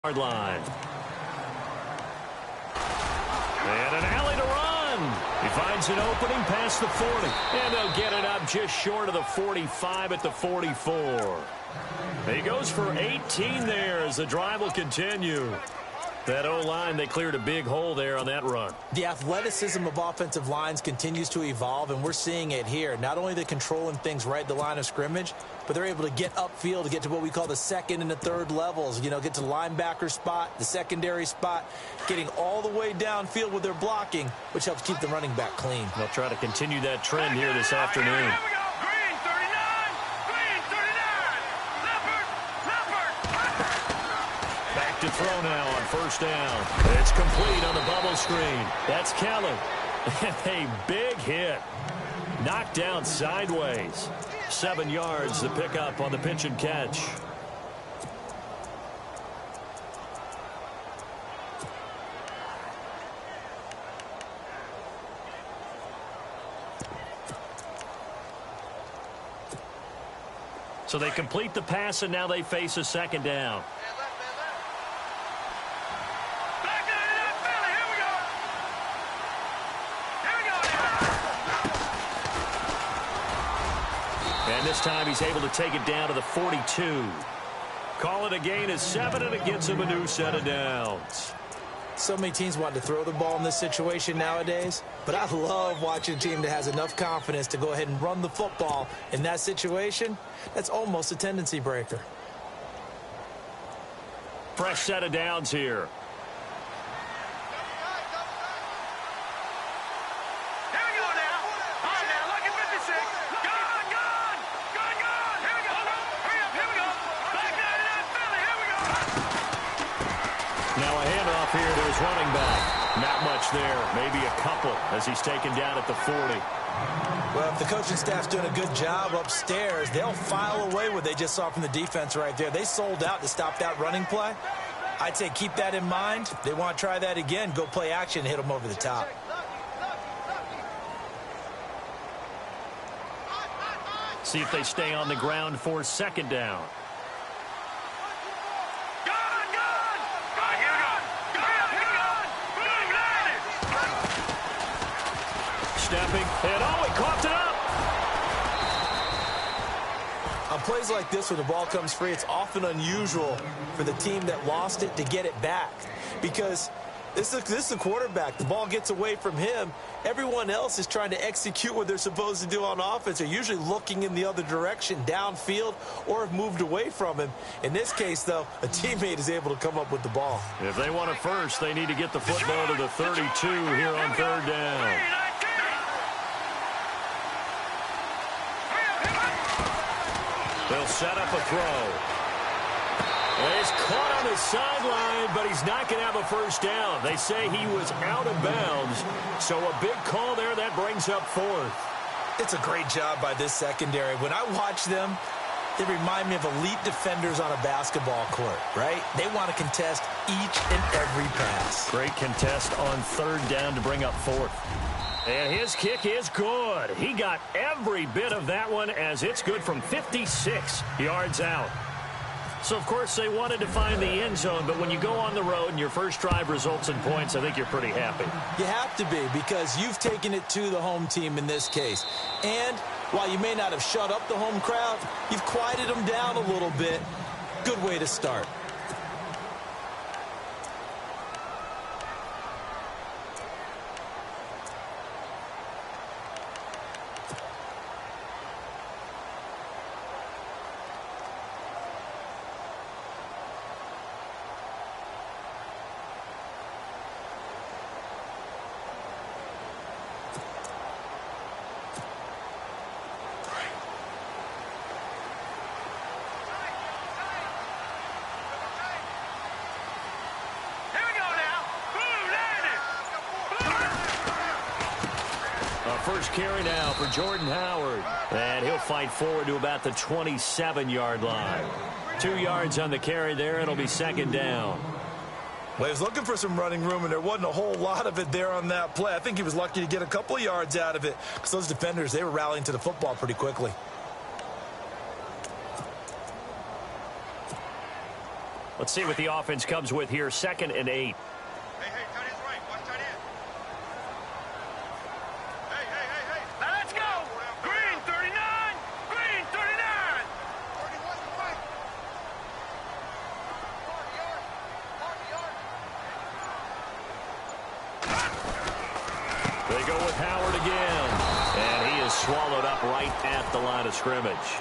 Line. And an alley to run. He finds an opening past the 40. And they'll get it up just short of the 45 at the 44. He goes for 18 there as the drive will continue. That O-line, they cleared a big hole there on that run. The athleticism of offensive lines continues to evolve, and we're seeing it here. Not only they're controlling things right at the line of scrimmage, but they're able to get upfield to get to what we call the second and the third levels. You know, get to the linebacker spot, the secondary spot, getting all the way downfield with their blocking, which helps keep the running back clean. They'll try to continue that trend here this afternoon. To throw now on first down. It's complete on the bubble screen. That's Kelly. A big hit. Knocked down sideways. 7 yards to pick up on the pitch and catch. So they complete the pass, and now they face a second down. This time he's able to take it down to the 42. Call it a gain of 7, and it gets him a new set of downs. So many teams want to throw the ball in this situation nowadays, but I love watching a team that has enough confidence to go ahead and run the football in that situation. That's almost a tendency breaker. Fresh set of downs here. Here to his running back. Not much there. Maybe a couple as he's taken down at the 40. Well, if the coaching staff's doing a good job upstairs, they'll file away what they just saw from the defense right there. They sold out to stop that running play. I'd say keep that in mind. They want to try that again. Go play action and hit them over the top. See if they stay on the ground for second down. Stepping, and he coughed it up. On plays like this where the ball comes free, it's often unusual for the team that lost it to get it back. Because this is the quarterback. The ball gets away from him. Everyone else is trying to execute what they're supposed to do on offense. They're usually looking in the other direction, downfield, or have moved away from him. In this case, though, a teammate is able to come up with the ball. If they want it first, they need to get the football to the 32 here on third down. They'll set up a throw. He's caught on the sideline, but he's not going to have a first down. They say he was out of bounds, so a big call there that brings up fourth. It's a great job by this secondary. When I watch them, they remind me of elite defenders on a basketball court, right? They want to contest each and every pass. Great contest on third down to bring up fourth. And his kick is good. He got every bit of that one as it's good from 56 yards out. So, of course, they wanted to find the end zone, but when you go on the road and your first drive results in points, I think you're pretty happy. You have to be because you've taken it to the home team in this case. And while you may not have shut up the home crowd, you've quieted them down a little bit. Good way to start. First carry now for Jordan Howard. And he'll fight forward to about the 27-yard line. 2 yards on the carry there. It'll be second down. Well, he was looking for some running room, and there wasn't a whole lot of it there on that play. I think he was lucky to get a couple of yards out of it because those defenders, they were rallying to the football pretty quickly. Let's see what the offense comes with here. 2nd and 8. Hey, tight end's right. Watch tight end. Hey. Now let's go. Green 39. Green 39. 31 to right. They go with Howard again. And he is swallowed up right at the line of scrimmage.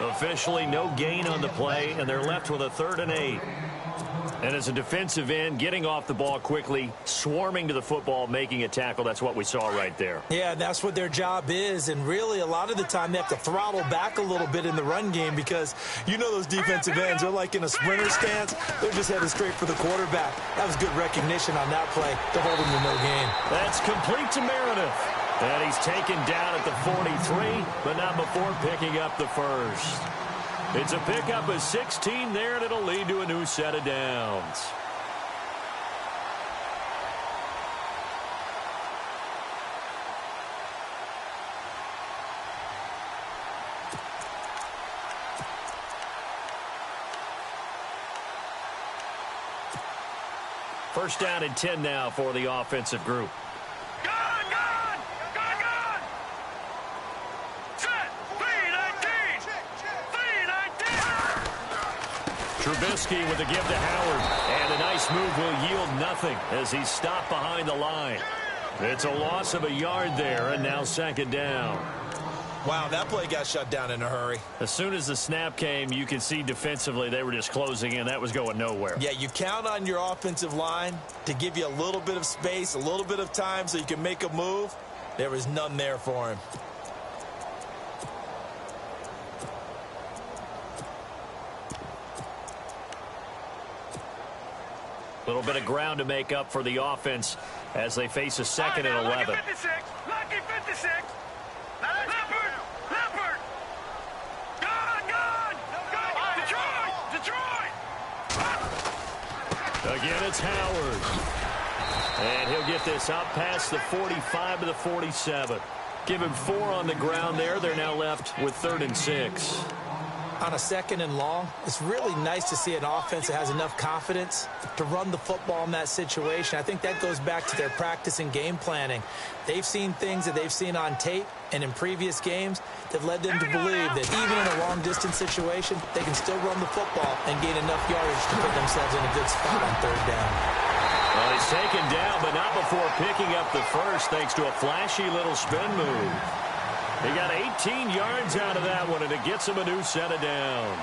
Officially no gain on the play, and they're left with a 3rd and 8. And as a defensive end, getting off the ball quickly, swarming to the football, making a tackle, that's what we saw right there. Yeah, that's what their job is, and really a lot of the time they have to throttle back a little bit in the run game because you know those defensive ends are like in a sprinter stance. They're just headed straight for the quarterback. That was good recognition on that play to hold him to no gain. That's complete to Meredith. And he's taken down at the 43, but not before picking up the first. It's a pickup of 16 there, and it'll lead to a new set of downs. First down and 10 now for the offensive group. Trubisky with the give to Howard, and a nice move will yield nothing as he's stopped behind the line. It's a loss of a yard there, and now 2nd down. Wow, that play got shut down in a hurry. As soon as the snap came, you could see defensively they were just closing in. That was going nowhere. Yeah, you count on your offensive line to give you a little bit of space, a little bit of time so you can make a move. There was none there for him. Little bit of ground to make up for the offense as they face a 2nd and 11. Lucky 56. Lucky 56. Leopard. Gone. Detroit. Again, it's Howard. And he'll get this up past the 45 to the 47. Give him 4 on the ground there. They're now left with 3rd and 6. On a 2nd and long, it's really nice to see an offense that has enough confidence to run the football in that situation. I think that goes back to their practice and game planning. They've seen things that they've seen on tape and in previous games that led them to believe that even in a long-distance situation, they can still run the football and gain enough yardage to put themselves in a good spot on 3rd down. Well, he's taken down, but not before picking up the first thanks to a flashy little spin move. He got 18 yards out of that one, and it gets him a new set of downs.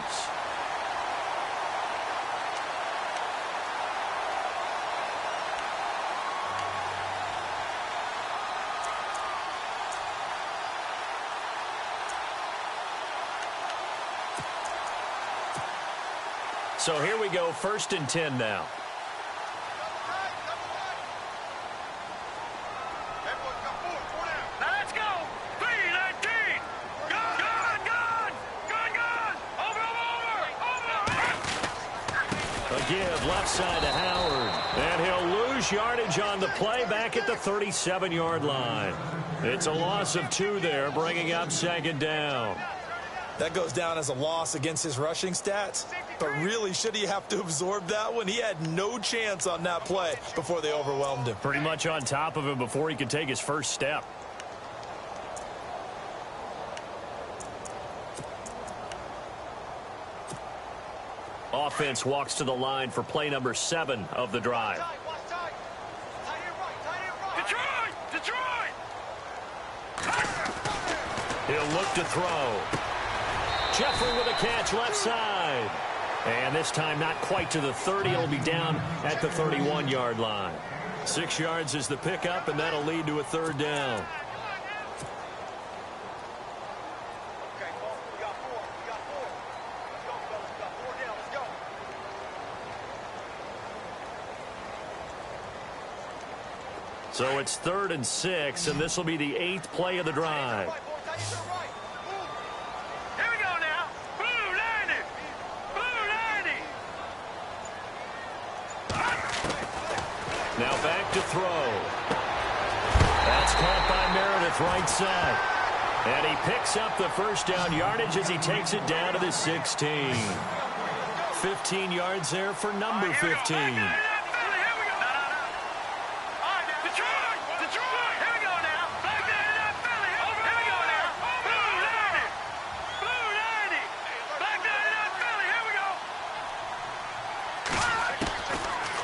So here we go, 1st and 10 now. Give left side to Howard. And he'll lose yardage on the play back at the 37-yard line. It's a loss of 2 there, bringing up 2nd down. That goes down as a loss against his rushing stats. But really, should he have to absorb that one? He had no chance on that play before they overwhelmed him. Pretty much on top of him before he could take his first step. Offense walks to the line for play number 7 of the drive. Detroit! He'll look to throw. Jeffrey with a catch left side. And this time not quite to the 30. It'll be down at the 31-yard line. 6 yards is the pickup, and that'll lead to a 3rd down. So it's 3rd and 6, and this will be the 8th play of the drive. Here we go now. Blue 90. Now back to throw. That's caught by Meredith right side. And he picks up the first down yardage as he takes it down to the 16. 15 yards there for number 15.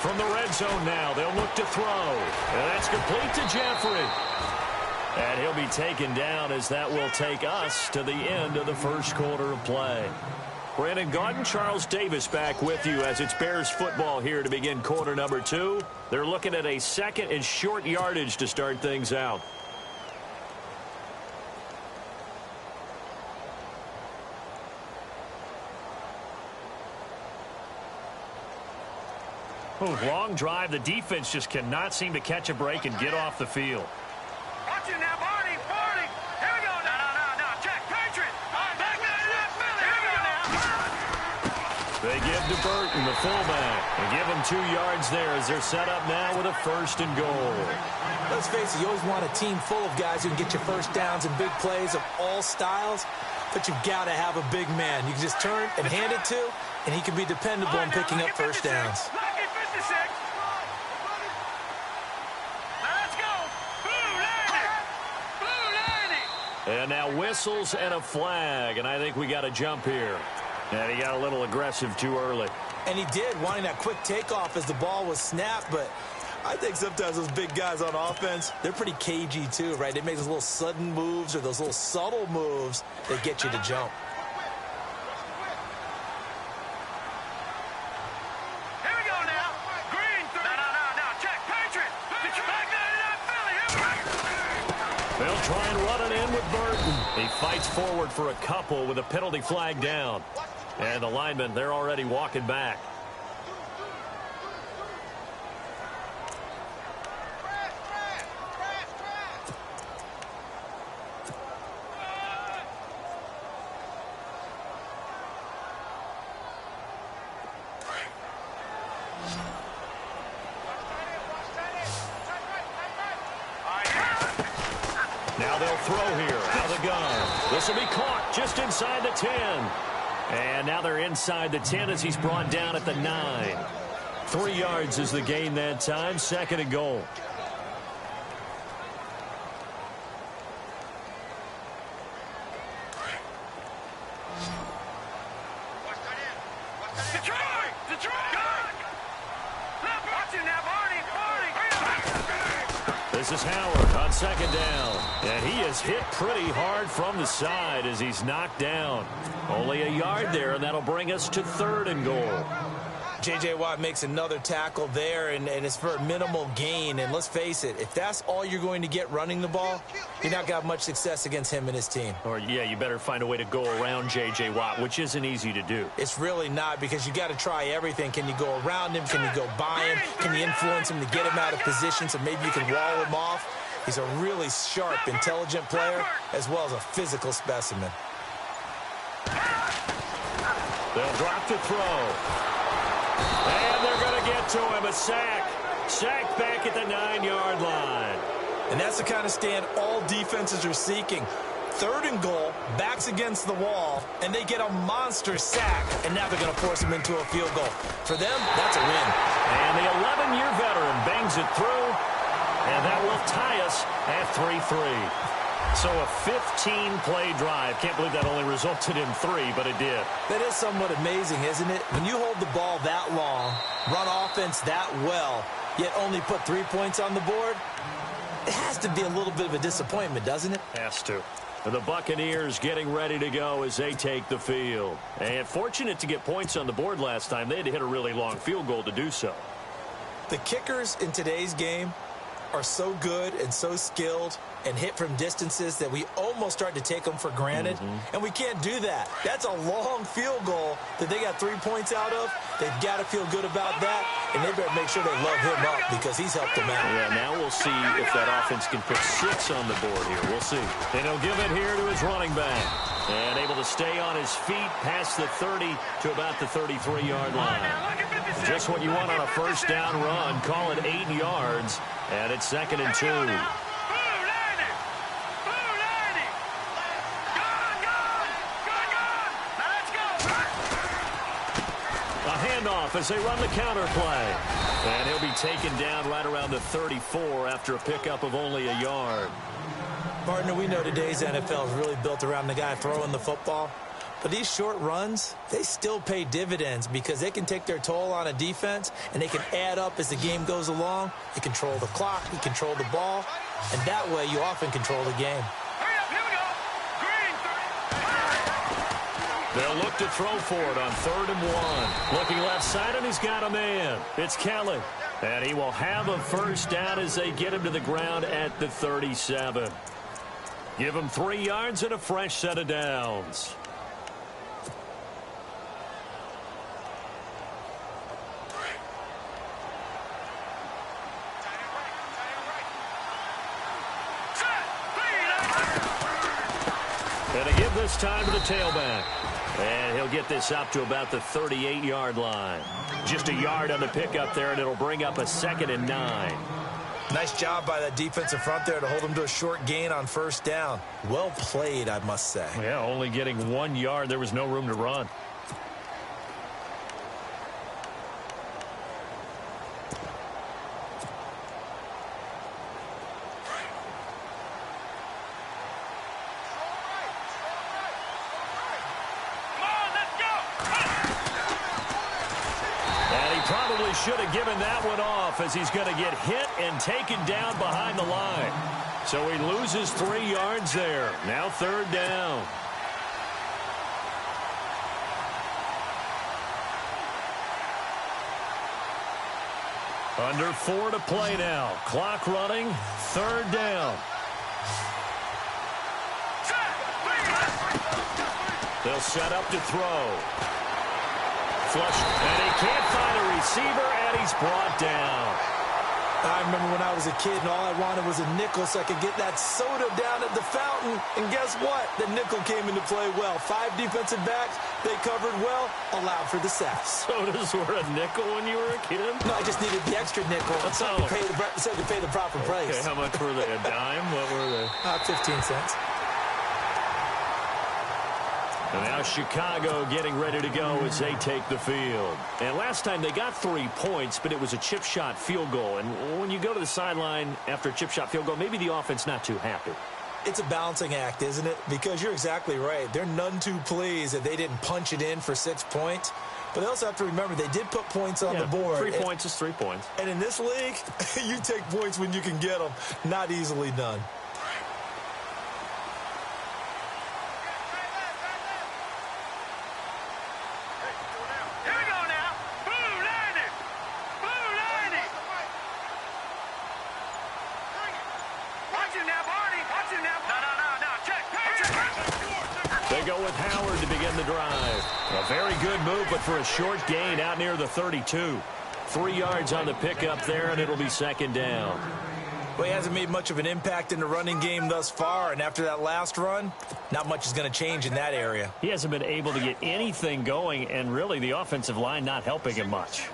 From the red zone now, they'll look to throw. And that's complete to Jeffrey. And he'll be taken down as that will take us to the end of the first quarter of play. Brandon Gaudin, Charles Davis back with you as it's Bears football here to begin quarter number 2. They're looking at a second and short yardage to start things out. Long drive. The defense just cannot seem to catch a break and get off the field. Watch it now, Barney. Here we go. No. Check. Patriot. Back there. Here we go now. They give to Burton, the fullback, and give him 2 yards there as they're set up now with a first and goal. Let's face it, you always want a team full of guys who can get you first downs and big plays of all styles, but you've got to have a big man you can just turn and hand it to, and he can be dependable in picking up first downs. And now whistles and a flag, and I think we got a jump here. And he got a little aggressive too early. And he did, wanting that quick takeoff as the ball was snapped, but I think sometimes those big guys on offense, they're pretty cagey too, right? They make those little sudden moves or those little subtle moves that get you to jump. Here we go now. Green. No. Check. Patriot. Back there. They'll try and run it in with Burton. He fights forward for a couple with a penalty flag down. And the linemen, they're already walking back. Now they'll throw here out of the gun. This will be caught just inside the 10. And now they're inside the 10 as he's brought down at the 9. 3 yards is the gain that time. Second and goal. This is Howard on second down. And he is hit pretty hard from the side as he's knocked down. Only a yard there, and that'll bring us to third and goal. J.J. Watt makes another tackle there, and it's for a minimal gain. And let's face it, if that's all you're going to get running the ball, you're not going to have much success against him and his team. Or, yeah, you better find a way to go around J.J. Watt, which isn't easy to do. It's really not, because you got to try everything. Can you go around him? Can you go by him? Can you influence him to get him out of position so maybe you can wall him off? He's a really sharp, intelligent player, as well as a physical specimen. They'll drop to throw. And they're going to get to him. A sack. Sacked back at the 9-yard line. And that's the kind of stand all defenses are seeking. Third and goal, backs against the wall, and they get a monster sack. And now they're going to force him into a field goal. For them, that's a win. And the 11-year veteran bangs it through. And that will tie us at 3-3. So a 15-play drive. Can't believe that only resulted in 3, but it did. That is somewhat amazing, isn't it? When you hold the ball that long, run offense that well, yet only put 3 points on the board, it has to be a little bit of a disappointment, doesn't it? Has to. The Buccaneers getting ready to go as they take the field. And fortunate to get points on the board last time. They had to hit a really long field goal to do so. The kickers in today's game are so good and so skilled and hit from distances that we almost start to take them for granted. And we can't do that. That's a long field goal that they got 3 points out of. They've got to feel good about that, and they better make sure they love him up because he's helped them out. Yeah, now we'll see if that offense can put 6 on the board here. We'll see. And he'll give it here to his running back. And able to stay on his feet past the 30 to about the 33-yard line. Just what you want on a first down run. Call it 8 yards. And it's second and 2. A as they run the counter play. And he'll be taken down right around the 34 after a pickup of only a yard. Partner, we know today's NFL is really built around the guy throwing the football. But these short runs, they still pay dividends because they can take their toll on a defense and they can add up as the game goes along. You control the clock, you control the ball, and that way you often control the game. Hurry up, here we go. Green, 30. They'll look to throw for it on 3rd and 1. Looking left side, and he's got a man. It's Kelly. And he will have a first down as they get him to the ground at the 37. Give him 3 yards and a fresh set of downs. And to give this time to the tailback. And he'll get this up to about the 38-yard line. Just a yard on the pickup there, and it'll bring up a 2nd and 9. Nice job by that defensive front there to hold him to a short gain on first down. Well played, I must say. Yeah, only getting 1 yard. There was no room to run. Should have given that one off as he's going to get hit and taken down behind the line. So he loses 3 yards there. Now 3rd down. Under 4 to play now. Clock running. 3rd down. They'll set up to throw. Flush, and he can't find a receiver, and he's brought down. I remember when I was a kid and all I wanted was a nickel so I could get that soda down at the fountain. And guess what? The nickel came into play well. 5 defensive backs, they covered well, allowed for the sacks. Sodas were a nickel when you were a kid? No, I just needed the extra nickel so I could pay the proper price. Okay, how much were they? A dime? What were they? 15 cents. And now Chicago getting ready to go as they take the field. And last time they got 3 points, but it was a chip shot field goal. And when you go to the sideline after a chip shot field goal, maybe the offense not too happy. It's a balancing act, isn't it? Because you're exactly right. They're none too pleased that they didn't punch it in for 6 points. But they also have to remember they did put points on the board. 3 points is 3 points. And in this league, you take points when you can get them. Not easily done. They go with Howard to begin the drive. A very good move, but for a short gain out near the 32. 3 yards on the pickup there, and it'll be 2nd down. Well, he hasn't made much of an impact in the running game thus far, and after that last run, not much is going to change in that area. He hasn't been able to get anything going, and really the offensive line not helping him much.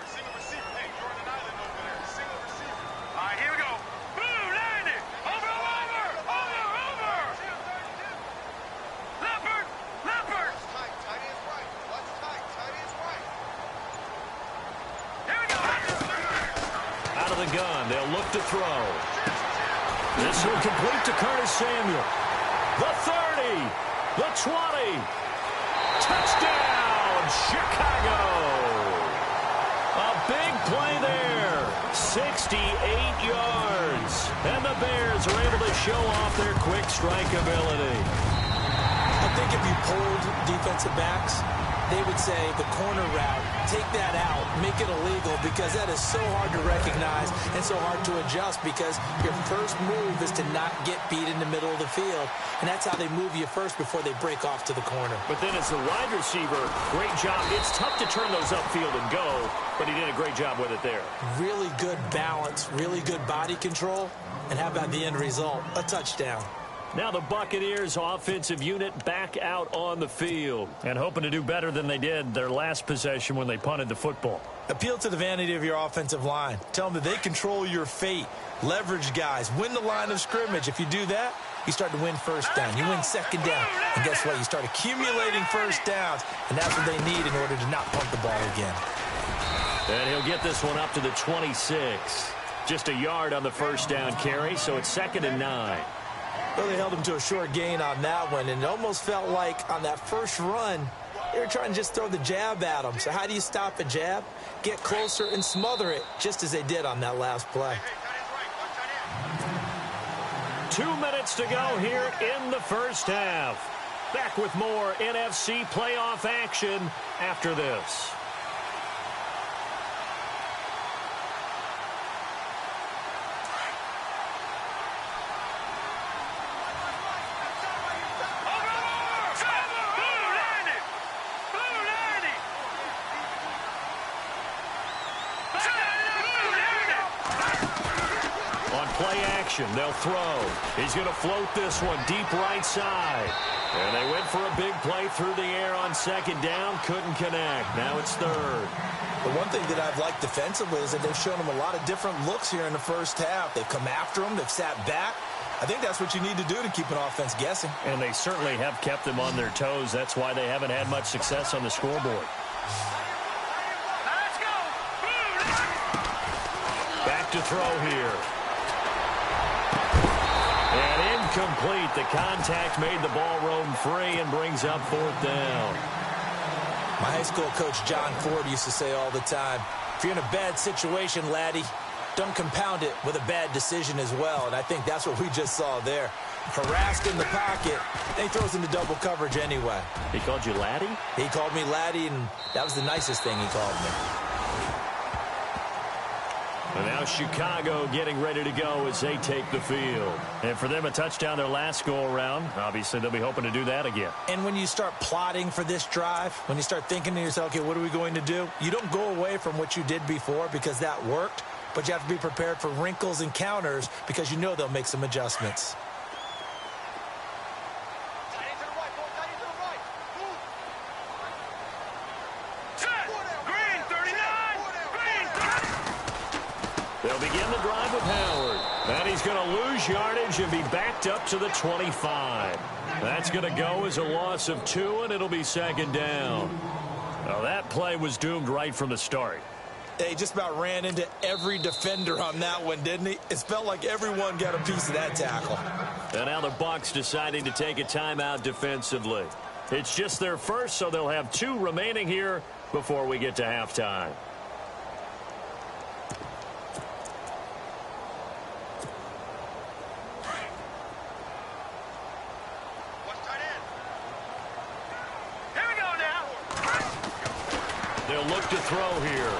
They'll look to throw. This will complete to Curtis Samuel. The 30, the 20. Touchdown, Chicago. A big play there. 68 yards. And the Bears are able to show off their quick strike ability. I think if you polled defensive backs, they would say the corner route, take that out, make it illegal, because that is so hard to recognize and so hard to adjust, because your first move is to not get beat in the middle of the field, and that's how they move you first before they break off to the corner. But then as the wide receiver, great job. It's tough to turn those upfield and go, but he did a great job with it there. Really good balance, really good body control, and how about the end result? A touchdown. Now the Buccaneers offensive unit back out on the field and hoping to do better than they did their last possession when they punted the football. Appeal to the vanity of your offensive line. Tell them that they control your fate. Leverage guys. Win the line of scrimmage. If you do that, you start to win first down. You win second down. And guess what? You start accumulating first downs. And that's what they need in order to not punt the ball again. And he'll get this one up to the 26. Just a yard on the first down carry, so it's 2nd and 9. Well, they held him to a short gain on that one, and it almost felt like on that first run, they were trying to just throw the jab at him. So how do you stop a jab? Get closer and smother it, just as they did on that last play. 2 minutes to go here in the first half. Back with more NFC playoff action after this. They'll throw. He's going to float this one deep right side. And they went for a big play through the air on 2nd down. Couldn't connect. Now it's 3rd. The one thing that I've liked defensively is that they've shown him a lot of different looks here in the first half. They've come after him. They've sat back. I think that's what you need to do to keep an offense guessing. And they certainly have kept them on their toes. That's why they haven't had much success on the scoreboard. Let's go. Back to throw here. And incomplete. The contact made the ball roam free and brings up 4th down. My high school coach, John Ford, used to say all the time, if you're in a bad situation, laddie, don't compound it with a bad decision as well. And I think that's what we just saw there. Harassed in the pocket, and he throws into double coverage anyway. He called you laddie? He called me laddie, and that was the nicest thing he called me. And now Chicago getting ready to go as they take the field. And for them, a touchdown their last go-around. Obviously, they'll be hoping to do that again. And when you start plotting for this drive, when you start thinking to yourself, okay, what are we going to do? You don't go away from what you did before because that worked, but you have to be prepared for wrinkles and counters because you know they'll make some adjustments. They'll begin the drive with Howard. And he's going to lose yardage and be backed up to the 25. That's going to go as a loss of 2, and it'll be 2nd down. Now, that play was doomed right from the start. He just about ran into every defender on that one, didn't he? It felt like everyone got a piece of that tackle. And now the Bucs deciding to take a timeout defensively. It's just their first, so they'll have 2 remaining here before we get to halftime. They'll look to throw here.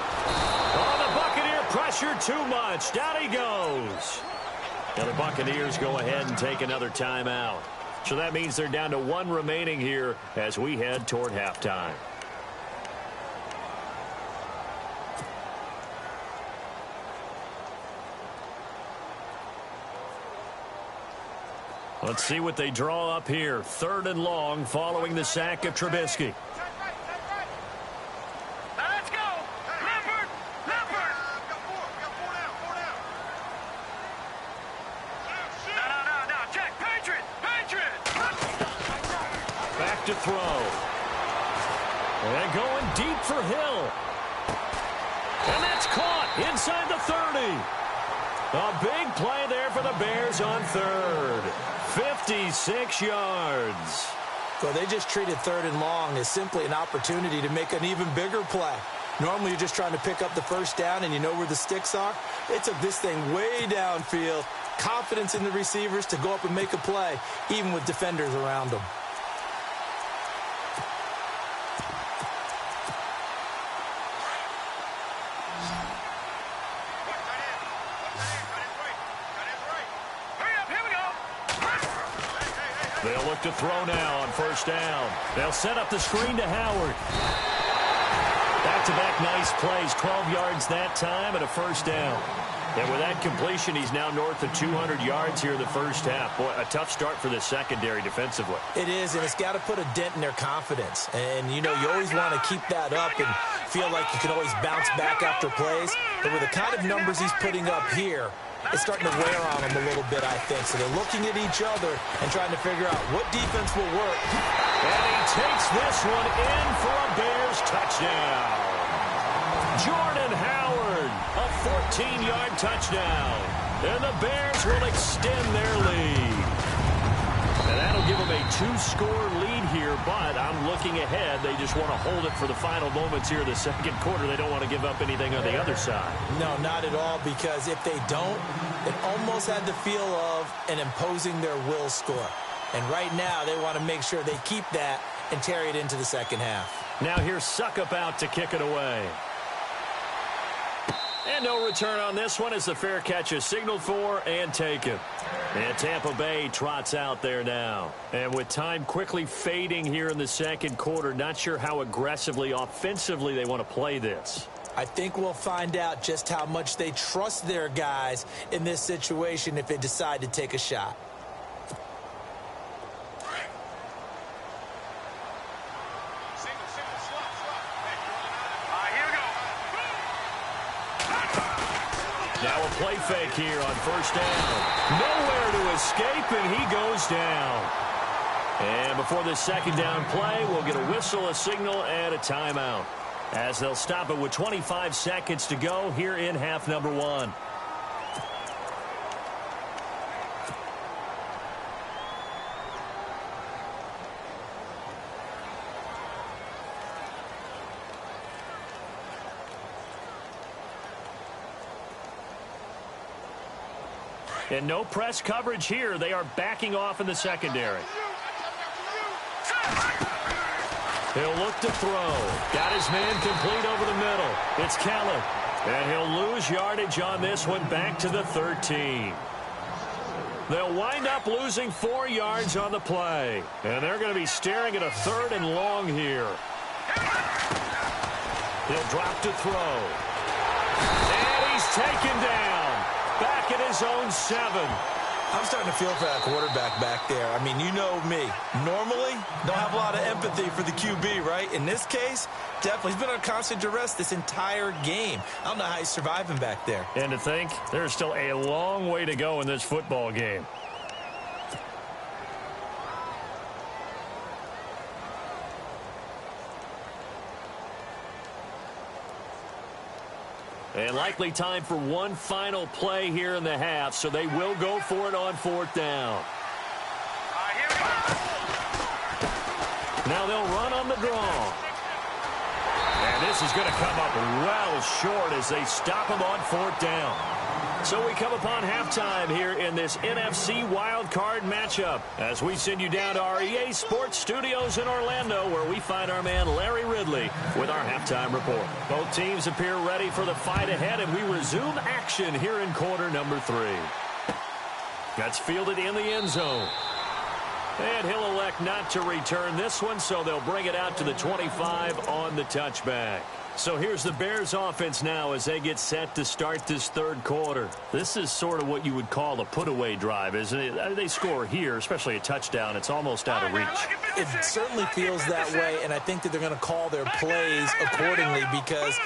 Oh, the Buccaneer pressure too much. Down he goes. Now the Buccaneers go ahead and take another timeout. So that means they're down to 1 remaining here as we head toward halftime. Let's see what they draw up here. 3rd and long following the sack of Trubisky. To throw. And going deep for Hill. And that's caught inside the 30. A big play there for the Bears on 3rd. 56 yards. So they just treated 3rd and long as simply an opportunity to make an even bigger play. Normally you're just trying to pick up the first down and you know where the sticks are. They took this thing way downfield. Confidence in the receivers to go up and make a play, even with defenders around them. They'll look to throw now on 1st down. They'll set up the screen to Howard. Back-to-back nice plays, 12 yards that time and a 1st down. And with that completion, he's now north of 200 yards here in the first half. Boy, a tough start for the secondary defensively. It is, and it's got to put a dent in their confidence. And, you know, you always want to keep that up and feel like you can always bounce back after plays. But with the kind of numbers he's putting up here, it's starting to wear on them a little bit, I think. So they're looking at each other and trying to figure out what defense will work. And he takes this one in for a Bears touchdown. Jordan 14-yard touchdown. And the Bears will extend their lead. And that'll give them a 2-score lead here, but I'm looking ahead. They just want to hold it for the final moments here in the second quarter. They don't want to give up anything on the other side. No, not at all, because if they don't, it almost had the feel of an imposing their will score. And right now, they want to make sure they keep that and carry it into the second half. Now here's Suckup out to kick it away. And no return on this one as the fair catch is signaled for and taken. And Tampa Bay trots out there now. And with time quickly fading here in the second quarter, not sure how aggressively, offensively they want to play this. I think we'll find out just how much they trust their guys in this situation if they decide to take a shot. Now a play fake here on first down. Nowhere to escape, and he goes down. And before this second down play, we'll get a whistle, a signal, and a timeout, as they'll stop it with 25 seconds to go here in half number one. And no press coverage here. They are backing off in the secondary. He'll look to throw. Got his man complete over the middle. It's Kellen. And he'll lose yardage on this one back to the 13. They'll wind up losing 4 yards on the play. And they're going to be staring at a 3rd and long here. He'll drop to throw. And he's taken down. Back at his own 7. I'm starting to feel for that quarterback back there. I mean, you know me. Normally, don't have a lot of empathy for the QB, right? In this case, definitely. He's been on constant duress this entire game. I don't know how he's surviving back there. And to think, there's still a long way to go in this football game. And likely time for one final play here in the half, so they will go for it on 4th down. Now they'll run on the draw. And this is going to come up well short as they stop him on 4th down. So we come upon halftime here in this NFC wildcard matchup as we send you down to our EA Sports Studios in Orlando, where we find our man Larry Ridley with our halftime report. Both teams appear ready for the fight ahead, and we resume action here in quarter number 3. That's fielded in the end zone. And he'll elect not to return this one, so they'll bring it out to the 25 on the touchback. So here's the Bears offense now as they get set to start this 3rd quarter. This is sort of what you would call a put-away drive, isn't it? They score here, especially a touchdown. It's almost out of reach. It certainly feels that way, and I think that they're going to call their plays accordingly, because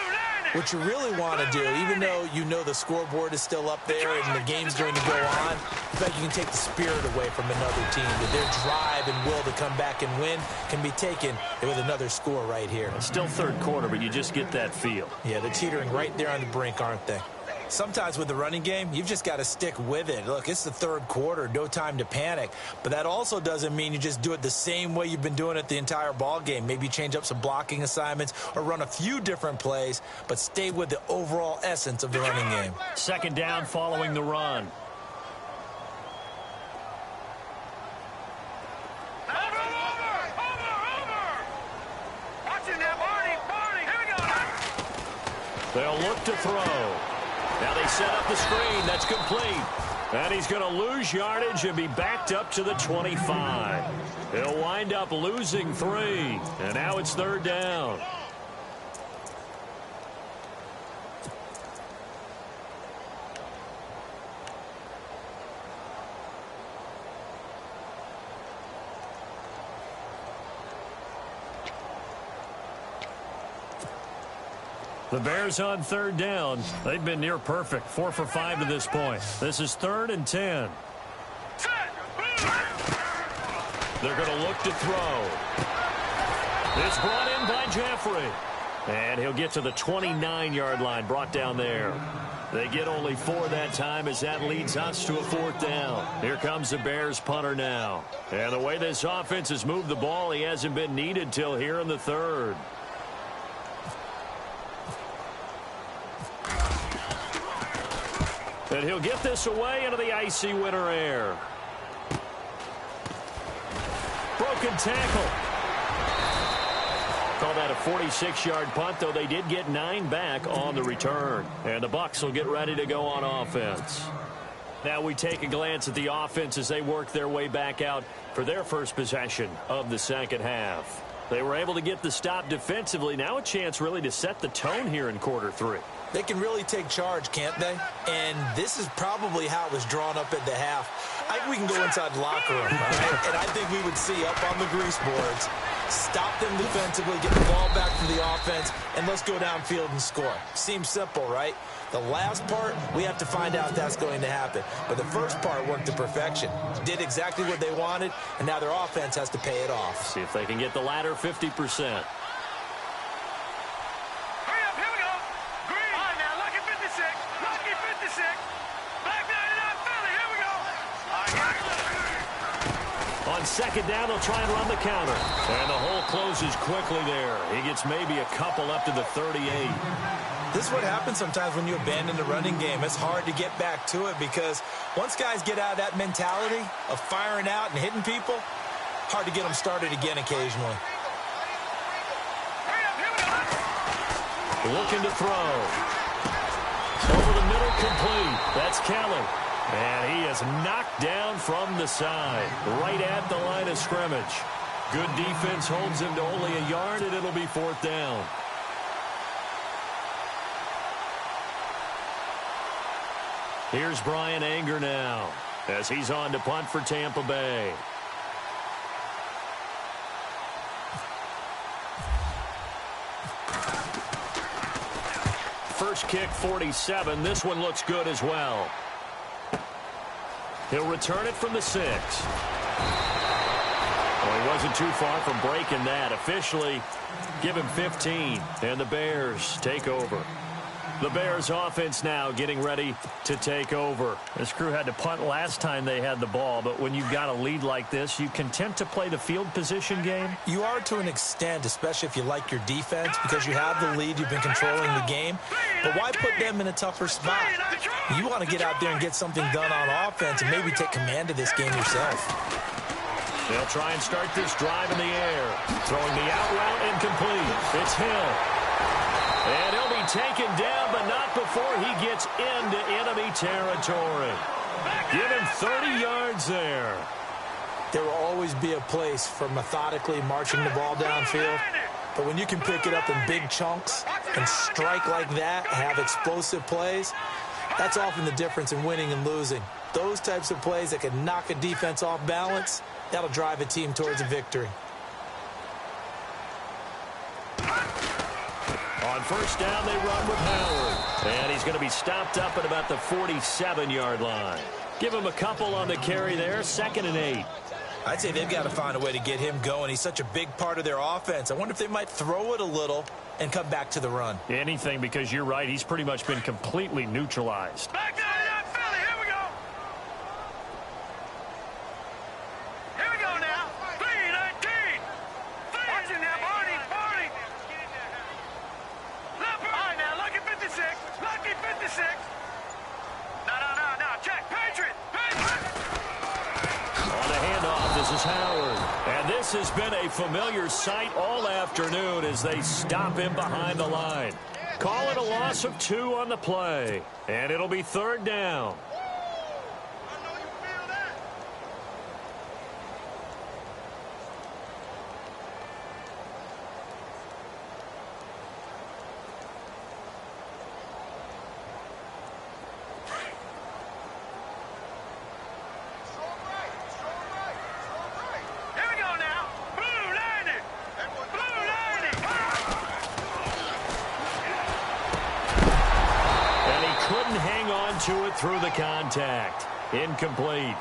what you really want to do, even though you know the scoreboard is still up there and the game's going to go on, in fact, you can take the spirit away from another team. That their drive and will to come back and win can be taken with another score right here. It's still 3rd quarter, but you just get that feel. Yeah, they're teetering right there on the brink, aren't they? Sometimes with the running game, you've just got to stick with it. Look, it's the 3rd quarter, no time to panic. But that also doesn't mean you just do it the same way you've been doing it the entire ball game. Maybe change up some blocking assignments or run a few different plays, but stay with the overall essence of the running game. 2nd down following the run. They'll look to throw. Now they set up the screen. That's complete. And he's going to lose yardage and be backed up to the 25. He'll wind up losing 3. And now it's 3rd down. The Bears on 3rd down. They've been near perfect. 4 for 5 to this point. This is 3rd and 10. They're going to look to throw. It's brought in by Jeffrey. And he'll get to the 29-yard line, brought down there. They get only 4 that time as that leads us to a 4th down. Here comes the Bears punter now. And the way this offense has moved the ball, he hasn't been needed till here in the 3rd. And he'll get this away into the icy winter air. Broken tackle. Call that a 46-yard punt, though they did get 9 back on the return. And the Bucs will get ready to go on offense. Now we take a glance at the offense as they work their way back out for their first possession of the 2nd half. They were able to get the stop defensively. Now a chance really to set the tone here in quarter 3. They can really take charge, can't they? And this is probably how it was drawn up at the half. I think we can go inside the locker room, all right? And I think we would see up on the grease boards, stop them defensively, get the ball back for the offense, and let's go downfield and score. Seems simple, right? The last part, we have to find out if that's going to happen. But the first part worked to perfection. Did exactly what they wanted, and now their offense has to pay it off. See if they can get the latter 50%. On 2nd down, they'll try and run the counter. And the hole closes quickly there. He gets maybe a couple up to the 38. This is what happens sometimes when you abandon the running game. It's hard to get back to it because once guys get out of that mentality of firing out and hitting people, hard to get them started again occasionally. Looking to throw. Over the middle, complete. That's Kelly. And he is knocked down from the side, right at the line of scrimmage. Good defense holds him to only a yard, and it'll be 4th down. Here's Brian Anger now, as he's on to punt for Tampa Bay. First kick, 47. This one looks good as well. He'll return it from the 6. Well, he wasn't too far from breaking that. Officially, give him 15, and the Bears take over. The Bears offense now getting ready to take over. This crew had to punt last time they had the ball, but when you've got a lead like this, you content to play the field position game? You are to an extent, especially if you like your defense, because you have the lead, you've been controlling the game. But why put them in a tougher spot? You want to get out there and get something done on offense and maybe take command of this game yourself. They'll try and start this drive in the air. Throwing the out route incomplete. It's Hill. And he'll be taken down, but not before he gets into enemy territory. Give him 30 yards there. There will always be a place for methodically marching the ball downfield. But when you can pick it up in big chunks and strike like that, have explosive plays, that's often the difference in winning and losing. Those types of plays that can knock a defense off balance, that'll drive a team towards a victory. On 1st down, they run with Howard. And he's going to be stopped up at about the 47-yard line. Give him a couple on the carry there, 2nd and 8. I'd say they've got to find a way to get him going. He's such a big part of their offense. I wonder if they might throw it a little and come back to the run. Anything, because you're right. He's pretty much been completely neutralized. Back down to that Philly. Here we go. Here we go now. 3-19. Watching now, Barney. All right, now, lucky 56. Lucky 56. No. Check. Patriot. On the handoff, this is Howard. And this has been a familiar sight all afternoon as they stop him behind the line. Call it a loss of 2 on the play. And it'll be 3rd down. To it through the contact. Incomplete.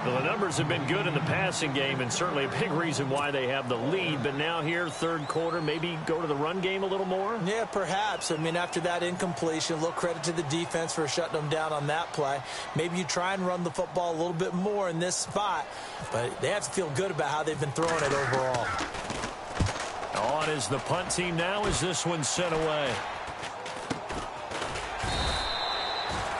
Well, the numbers have been good in the passing game, and certainly a big reason why they have the lead. But now here, third quarter, maybe go to the run game a little more? Yeah, perhaps. I mean, after that incompletion, a little credit to the defense for shutting them down on that play. Maybe you try and run the football a little bit more in this spot, but they have to feel good about how they've been throwing it overall. On is the punt team now as this one's sent away.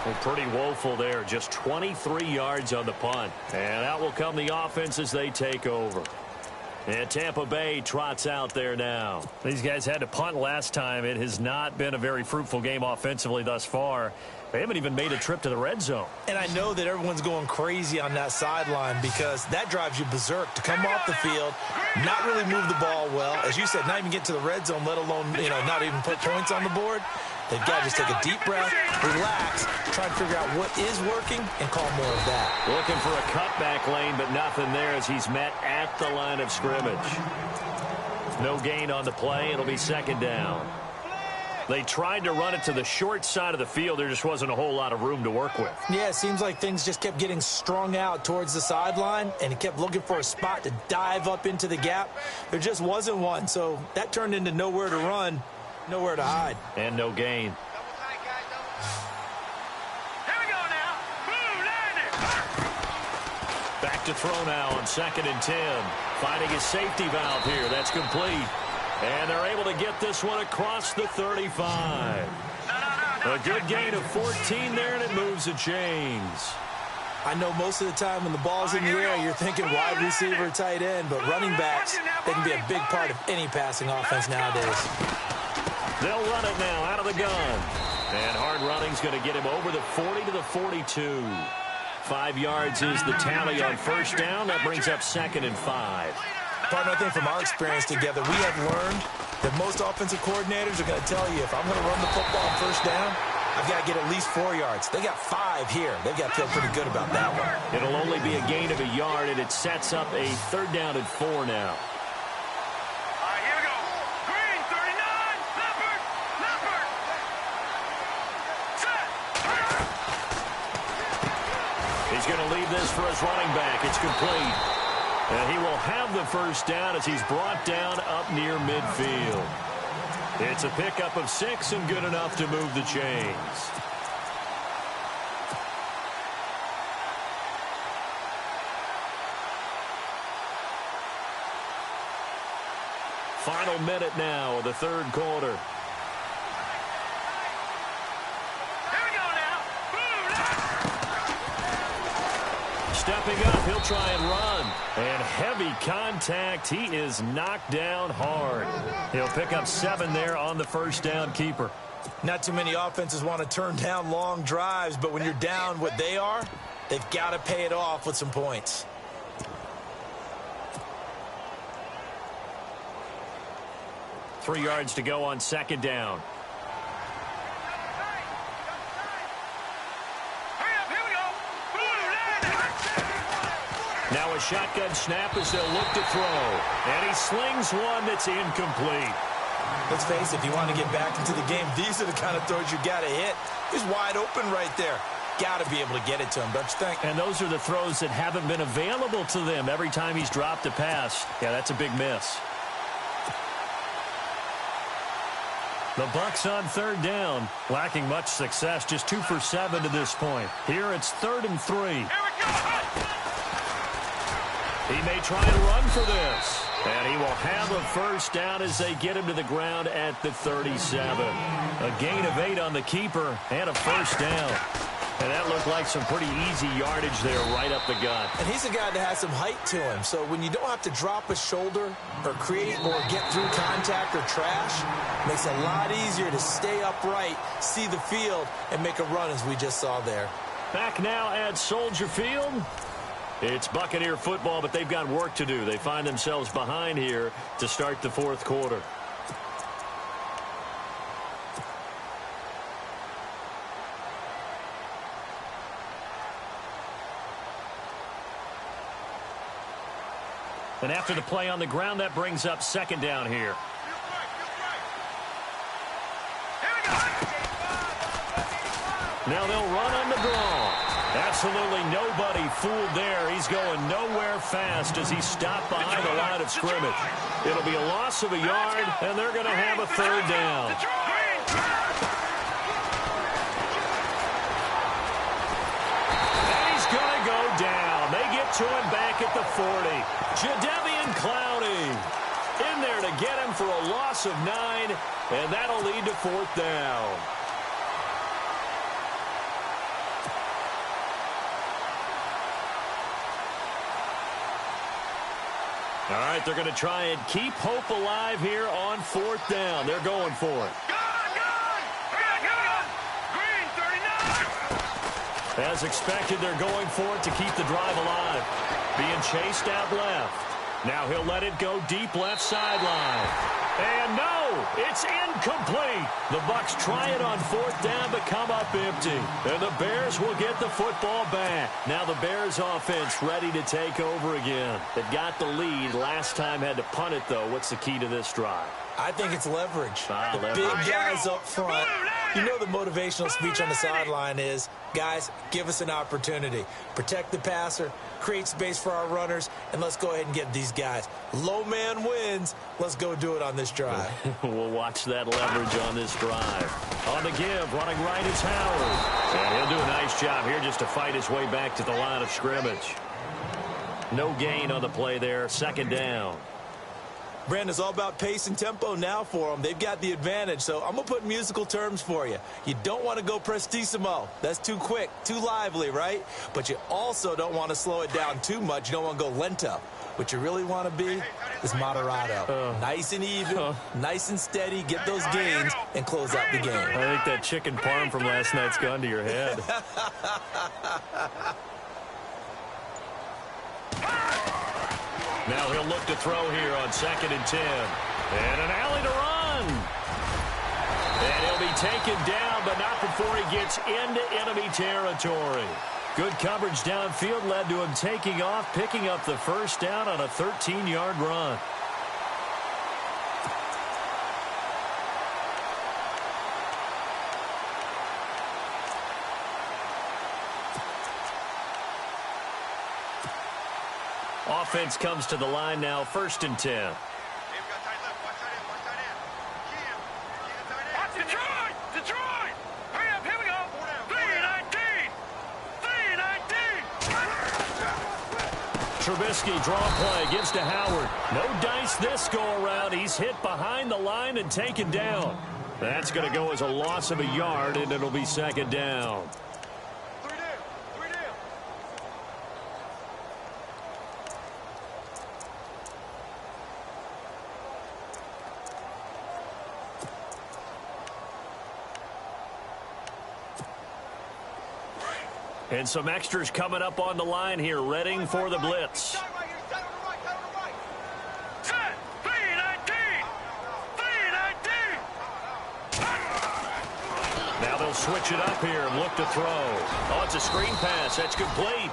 Well, pretty woeful there. Just 23 yards on the punt. And out will come the offense as they take over. And Tampa Bay trots out there now. These guys had to punt last time. It has not been a very fruitful game offensively thus far. They haven't even made a trip to the red zone. And I know that everyone's going crazy on that sideline because that drives you berserk to come off the field, not really move the ball well. As you said, not even get to the red zone, let alone, not even put points on the board. They've got to just take a deep breath, relax, try to figure out what is working, and call more of that. Looking for a cutback lane, but nothing there as he's met at the line of scrimmage. No gain on the play. It'll be second down. They tried to run it to the short side of the field. There just wasn't a whole lot of room to work with. Yeah, it seems like things just kept getting strung out towards the sideline, and he kept looking for a spot to dive up into the gap. There just wasn't one, so that turned into nowhere to run, nowhere to hide. And no gain. Double tight, guys, double tight. Here we go now. Boom, landed. Back to throw now on 2nd and 10. Finding his safety valve here. That's complete. And they're able to get this one across the 35. A good gain of 14 there, and it moves the chains. I know most of the time when the ball's in the air, you're thinking wide receiver, tight end, but running backs, they can be a big part of any passing offense nowadays. They'll run it now out of the gun. And hard running's going to get him over the 40 to the 42. 5 yards is the tally on first down. That brings up 2nd and 5. Partner, I think from our experience together, we have learned that most offensive coordinators are going to tell you, if I'm going to run the football on first down, I've got to get at least 4 yards. They got 5 here. They've got to feel pretty good about that one. It'll only be a gain of a yard, and it sets up a 3rd down and 4 now. All right, here we go. Green, 39. Leopard. Leopard. Set. He's going to leave this for his running back. It's complete. And he will have the first down as he's brought down up near midfield. It's a pickup of 6 and good enough to move the chains. Final minute now of the 3rd quarter. Stepping up, he'll try and run. And heavy contact. He is knocked down hard. He'll pick up 7 there on the first down keeper. Not too many offenses want to turn down long drives, but when you're down what they are, they've got to pay it off with some points. Three yards to go on 2nd down. Now a shotgun snap as they'll look to throw. And he slings one that's incomplete. Let's face it, if you want to get back into the game, these are the kind of throws you got to hit. He's wide open right there. Got to be able to get it to him, don't you think? And those are the throws that haven't been available to them every time he's dropped a pass. Yeah, that's a big miss. The Bucs on 3rd down, lacking much success, just 2 for 7 to this point. Here it's 3rd and 3. Here we go. He may try and run for this. And he will have a first down as they get him to the ground at the 37. A gain of 8 on the keeper and a first down. And that looked like some pretty easy yardage there right up the gut. And he's a guy that has some height to him. So when you don't have to drop a shoulder or create or get through contact or trash, it makes it a lot easier to stay upright, see the field, and make a run as we just saw there. Back now at Soldier Field. It's Buccaneer football, but they've got work to do. They find themselves behind here to start the 4th quarter. And after the play on the ground, that brings up 2nd down here. Now they'll run on the draw. Absolutely nobody fooled there. He's going nowhere fast as he stopped behind the line of scrimmage. It'll be a loss of a yard, and they're going to have a third down. And he's going to go down. They get to him back at the 40. Jadeveon Clowney in there to get him for a loss of 9, and that'll lead to fourth down. All right, they're going to try and keep hope alive here on fourth down. They're going for it. As expected, they're going for it to keep the drive alive. Being chased out left. Now he'll let it go deep left sideline. And no, it's incomplete. The Bucs try it on fourth down but come up empty. And the Bears will get the football back. Now the Bears offense ready to take over again. They got the lead. Last time had to punt it, though. What's the key to this drive? I think it's leverage. Leverage. Big guys up front. You know the motivational speech on the sideline is, guys, give us an opportunity. Protect the passer, create space for our runners, and let's go ahead and get these guys. Low man wins. Let's go do it on this drive. We'll watch that leverage on this drive. On the give, running right is Howard. And he'll do a nice job here just to fight his way back to the line of scrimmage. No gain on the play there. Second down. Brandon, it's all about pace and tempo now for them. They've got the advantage, so I'm going to put musical terms for you. You don't want to go prestissimo. That's too quick, too lively, right? But you also don't want to slow it down too much. You don't want to go lento. What you really want to be is moderato. Nice and even, nice and steady, get those gains, and close out the game. I think that chicken parm from last night's gone to your head. Now he'll look to throw here on 2nd and 10. And an alley to run. And he'll be taken down, but not before he gets into enemy territory. Good coverage downfield led to him taking off, picking up the first down on a 13-yard run. Offense comes to the line now, 1st and 10. Detroit! Hurry up, here we go! 3-19! 3-19! Trubisky, draw play, gives to Howard. No dice this go-around. He's hit behind the line and taken down. That's going to go as a loss of a yard, and it'll be 2nd down. And some extras coming up on the line here, readying for the blitz. Set! 3-19! 3-19! Now they'll switch it up here and look to throw. Oh, it's a screen pass. That's complete.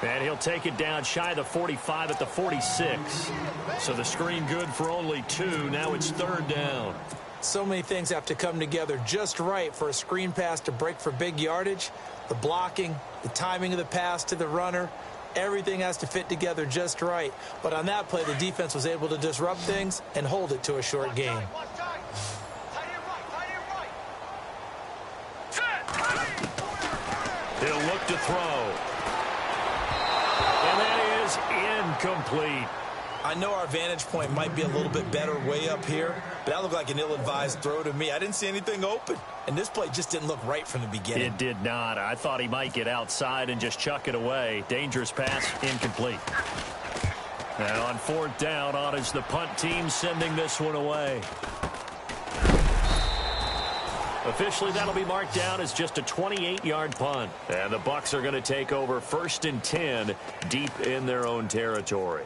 And he'll take it down shy of the 45 at the 46. So the screen good for only 2. Now it's 3rd down. So many things have to come together just right for a screen pass to break for big yardage. The blocking, the timing of the pass to the runner, everything has to fit together just right. But on that play, the defense was able to disrupt things and hold it to a short gain. He'll look to throw. And that is incomplete. I know our vantage point might be a little bit better way up here, but that looked like an ill-advised throw to me. I didn't see anything open, and this play just didn't look right from the beginning. It did not. I thought he might get outside and just chuck it away. Dangerous pass, incomplete. Now on 4th down, on is the punt team sending this one away. Officially, that'll be marked down as just a 28-yard punt. And the Bucs are going to take over 1st and 10 deep in their own territory.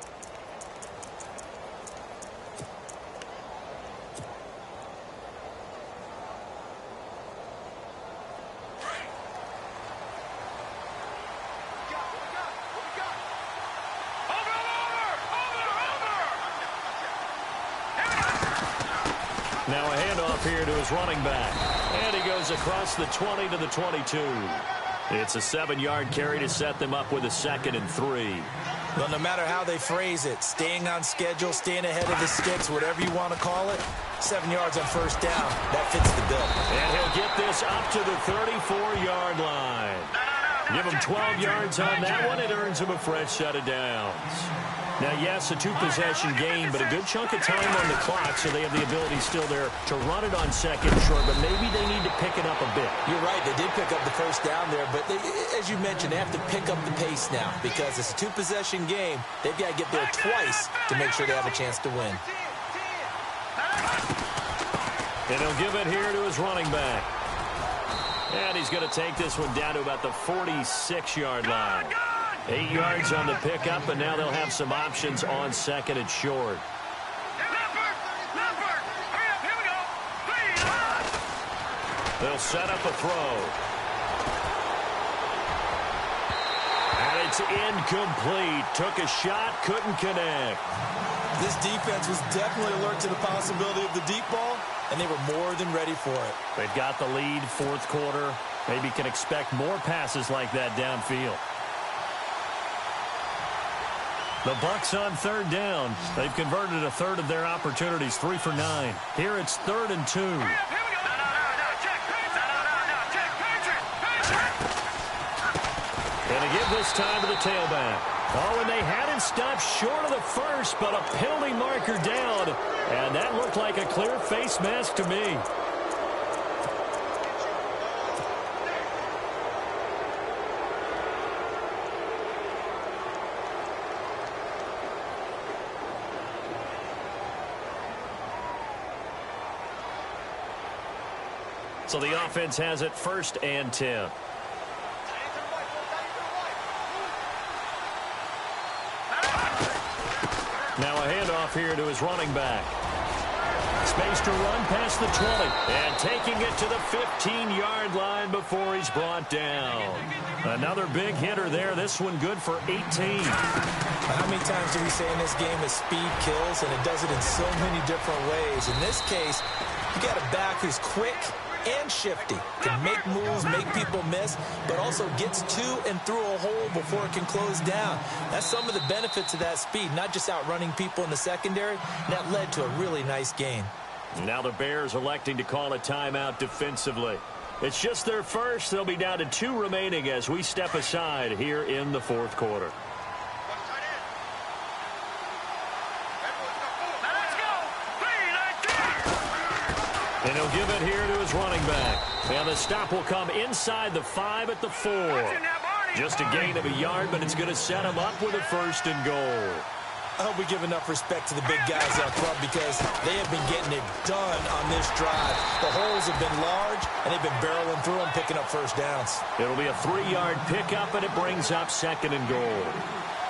Now a handoff here to his running back. And he goes across the 20 to the 22. It's a 7-yard carry to set them up with a 2nd and 3. Well, no matter how they phrase it, staying on schedule, staying ahead of the sticks, whatever you want to call it, 7 yards on first down, that fits the bill. And he'll get this up to the 34-yard line. Give him 12 yards on that one. It earns him a fresh set of downs. Now, yes, a 2-possession game, but a good chunk of time on the clock, so they have the ability still there to run it on 2nd and short, but maybe they need to pick it up a bit. You're right. They did pick up the first down there, but as you mentioned, they have to pick up the pace now because it's a 2-possession game. They've got to get there twice to make sure they have a chance to win. And he'll give it here to his running back. And he's going to take this one down to about the 46-yard line. 8 yards on the pickup, and now they'll have some options on 2nd and short. They'll set up a throw. And it's incomplete. Took a shot, couldn't connect. This defense was definitely alert to the possibility of the deep ball, and they were more than ready for it. They've got the lead, 4th quarter. Maybe can expect more passes like that downfield. The Bucs on 3rd down. They've converted a third of their opportunities, 3 for 9. Here it's 3rd and 2. And to give this time to the tailback. Oh, and they had it stopped short of the first, but a penalty marker down. And that looked like a clear face mask to me. So the offense has it 1st and 10. Now a handoff here to his running back. Space to run past the 20. And taking it to the 15-yard line before he's brought down. Another big hitter there. This one good for 18. How many times do we say in this game that speed kills, and it does it in so many different ways? In this case, you got a back who's quick and shifty, can make moves, make people miss, but also gets to and through a hole before it can close down. That's some of the benefits of that speed, not just outrunning people in the secondary. That led to a really nice gain. Now the Bears electing to call a timeout defensively. It's just their first. They'll be down to 2 remaining as we step aside here in the 4th quarter. And he'll give it here to his running back. And the stop will come inside the 5 at the 4. Just a gain of a yard, but it's going to set him up with a 1st and goal. I hope we give enough respect to the big guys up front because they have been getting it done on this drive. The holes have been large, and they've been barreling through them, picking up first downs. It'll be a 3-yard pickup, and it brings up 2nd and goal.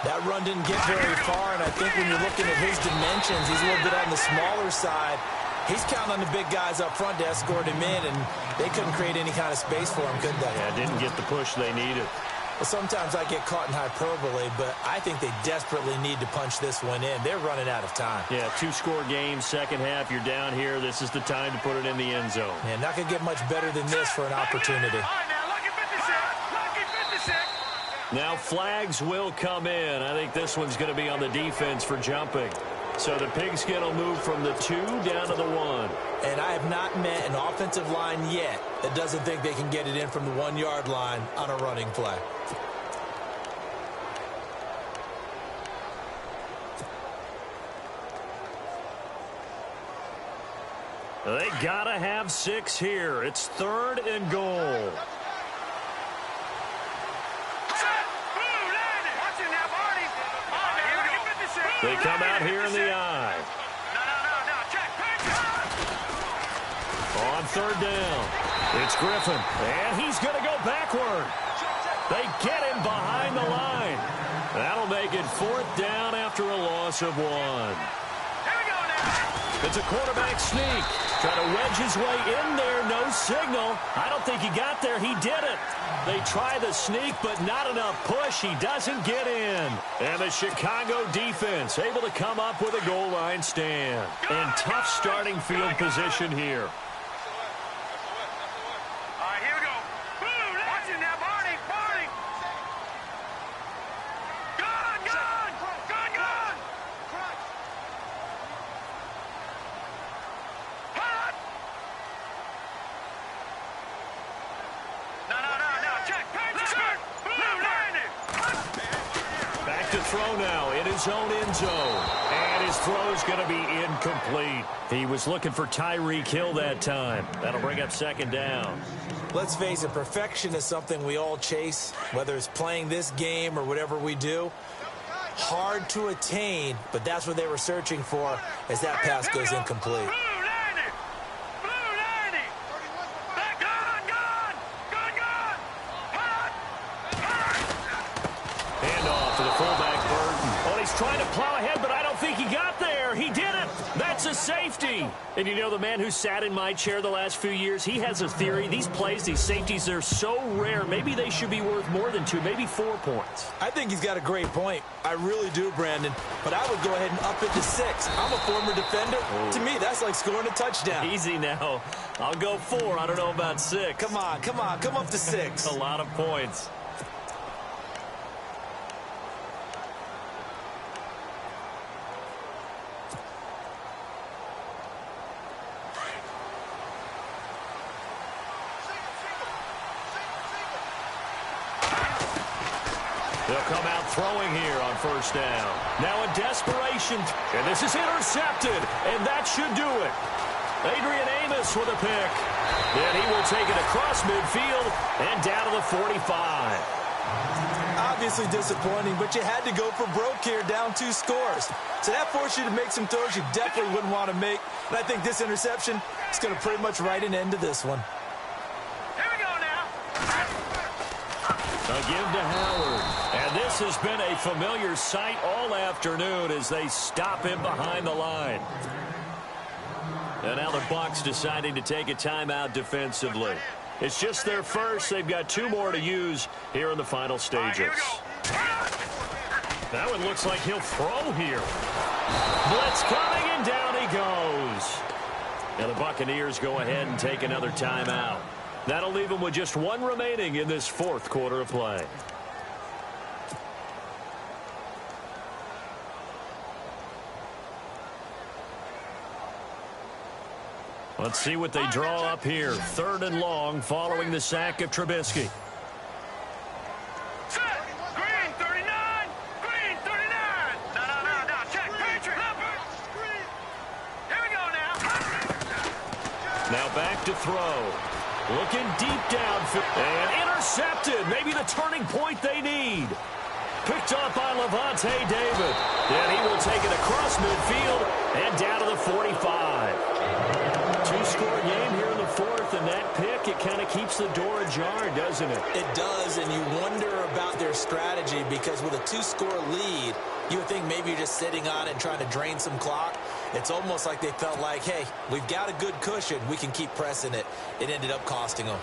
That run didn't get very far, and I think when you're looking at his dimensions, he's a little bit on the smaller side. He's counting on the big guys up front to escort him in, and they couldn't create any kind of space for him, could they? Yeah, didn't get the push they needed. Well, sometimes I get caught in hyperbole, but I think they desperately need to punch this one in. They're running out of time. Yeah, 2-score game, second half. You're down here. This is the time to put it in the end zone. Yeah, not going to get much better than this for an opportunity. Now flags will come in. I think this one's going to be on the defense for jumping. So the pigskin will move from the 2 down to the 1. And I have not met an offensive line yet that doesn't think they can get it in from the 1-yard line on a running play. They got to have 6 here. It's 3rd and goal. They come out here in the I. On 3rd down, it's Griffin, and he's going to go backward. They get him behind the line. That'll make it 4th down after a loss of 1. It's a quarterback sneak. Trying to wedge his way in there. No signal. I don't think he got there. He did it. They try the sneak, but not enough push. He doesn't get in. And the Chicago defense able to come up with a goal line stand. And tough starting field position here. All right, here we go. Watch it now, Barney. throw now in his own end zone. And his throw's going to be incomplete. He was looking for Tyreek Hill that time. That'll bring up second down. Let's face it, perfection is something we all chase, whether it's playing this game or whatever we do. Hard to attain, but that's what they were searching for as that pass goes incomplete. Blue 90! Blue 90! Back on! Gone! Hot! Handoff to the fullback, Burton. Oh, he's trying to plow ahead, but I don't think he got there. He did it. That's a safety. And you know, the man who sat in my chair the last few years, he has a theory. These plays, these safeties, they're so rare. Maybe they should be worth more than 2, maybe 4 points. I think he's got a great point. I really do, Brandon. But I would go ahead and up it to 6. I'm a former defender. Oh. To me, that's like scoring a touchdown. Easy now. I'll go 4. I don't know about 6. Come on. Come up to 6. A lot of points. They'll come out throwing here on first down. Now in desperation, and this is intercepted, and that should do it. Adrian Amos with a pick. Then he will take it across midfield and down to the 45. Obviously disappointing, but you had to go for broke here, down 2 scores. So that forced you to make some throws you definitely wouldn't want to make. And I think this interception is going to pretty much write an end to this one. Here we go now. A give to Howard. And this has been a familiar sight all afternoon as they stop him behind the line. And now the Bucs deciding to take a timeout defensively. It's just their first. They've got 2 more to use here in the final stages. That one looks like he'll throw here. Blitz coming, and down he goes. And the Buccaneers go ahead and take another timeout. That'll leave them with just 1 remaining in this 4th quarter of play. Let's see what they draw up here. 3rd and long following the sack of Trubisky. Set. Green 39. Green 39. No. Check. Patriot. Here we go now. Now back to throw. Looking deep downfield. And intercepted. Maybe the turning point they need. Picked up by Levante David. Then he will take it across midfield and down to the 45. 2-score game here in the 4th, and that pick, it kind of keeps the door ajar, doesn't it? It does, and you wonder about their strategy because with a 2-score lead, you would think maybe you're just sitting on it and trying to drain some clock. It's almost like they felt like, hey, we've got a good cushion. We can keep pressing it. It ended up costing them.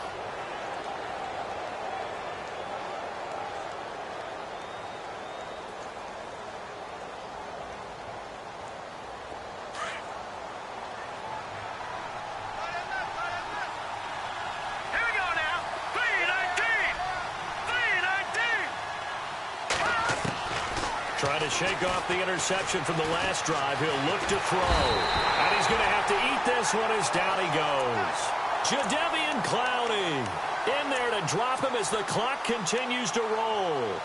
Trying to shake off the interception from the last drive. He'll look to throw. And he's going to have to eat this one as down he goes. Jadeveon Clowney in there to drop him as the clock continues to roll.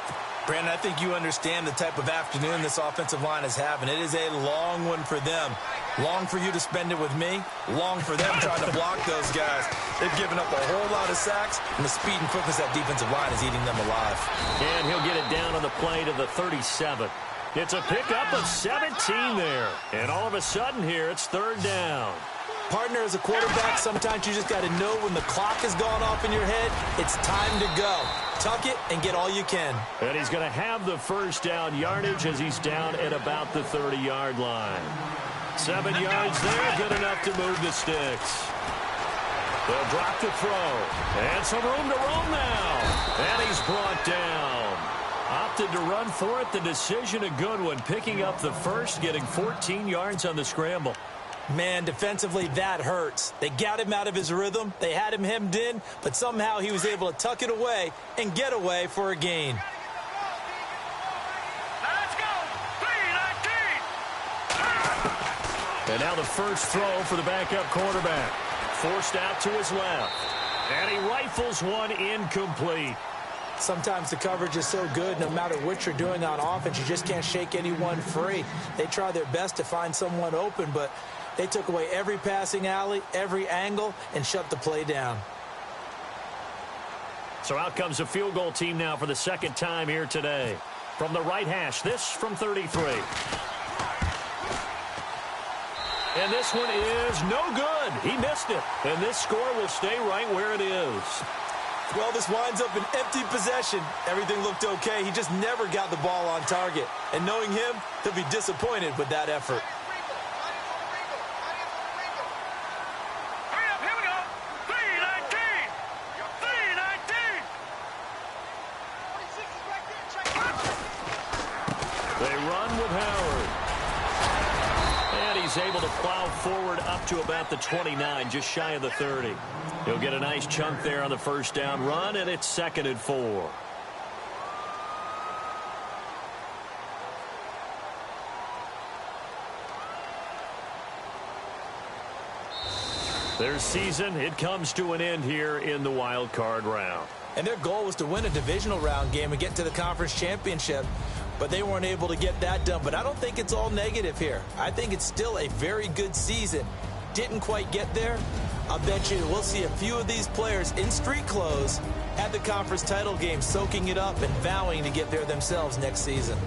Brandon, I think you understand the type of afternoon this offensive line is having. It is a long one for them. Long for you to spend it with me. Long for them trying to block those guys. They've given up a whole lot of sacks, and the speed and quickness of that defensive line is eating them alive. And he'll get it down on the play to the 37. It's a pickup of 17 there. And all of a sudden here, it's 3rd down. Partner, as a quarterback, sometimes you just got to know when the clock has gone off in your head, it's time to go. Tuck it and get all you can. And he's going to have the first down yardage as he's down at about the 30-yard line. 7 yards there, good enough to move the sticks. They'll drop the throw. And some room to roam now. And he's brought down. Opted to run for it. The decision a good one. Picking up the first, getting 14 yards on the scramble. Man, defensively, that hurts. They got him out of his rhythm. They had him hemmed in, but somehow he was able to tuck it away and get away for a gain. Let's go. 3-19. And now the first throw for the backup quarterback. Forced out to his left. And he rifles one incomplete. Sometimes the coverage is so good, no matter what you're doing on offense, you just can't shake anyone free. They try their best to find someone open, but they took away every passing alley, every angle, and shut the play down. So out comes a field goal team now for the second time here today. From the right hash, this from 33. And this one is no good. He missed it. And this score will stay right where it is. Well, this winds up an empty possession. Everything looked okay. He just never got the ball on target. And knowing him, he'll be disappointed with that effort. Here we go. 319. 319. They run with Howard. And he's able to plow forward up to about the 29, just shy of the 30. He'll get a nice chunk there on the first down run, and it's 2nd and 4. Their season, it comes to an end here in the wild card round. And their goal was to win a divisional round game and get to the conference championship, but they weren't able to get that done. But I don't think it's all negative here. I think it's still a very good season. Didn't quite get there. I'll bet you we'll see a few of these players in street clothes at the conference title game, soaking it up and vowing to get there themselves next season.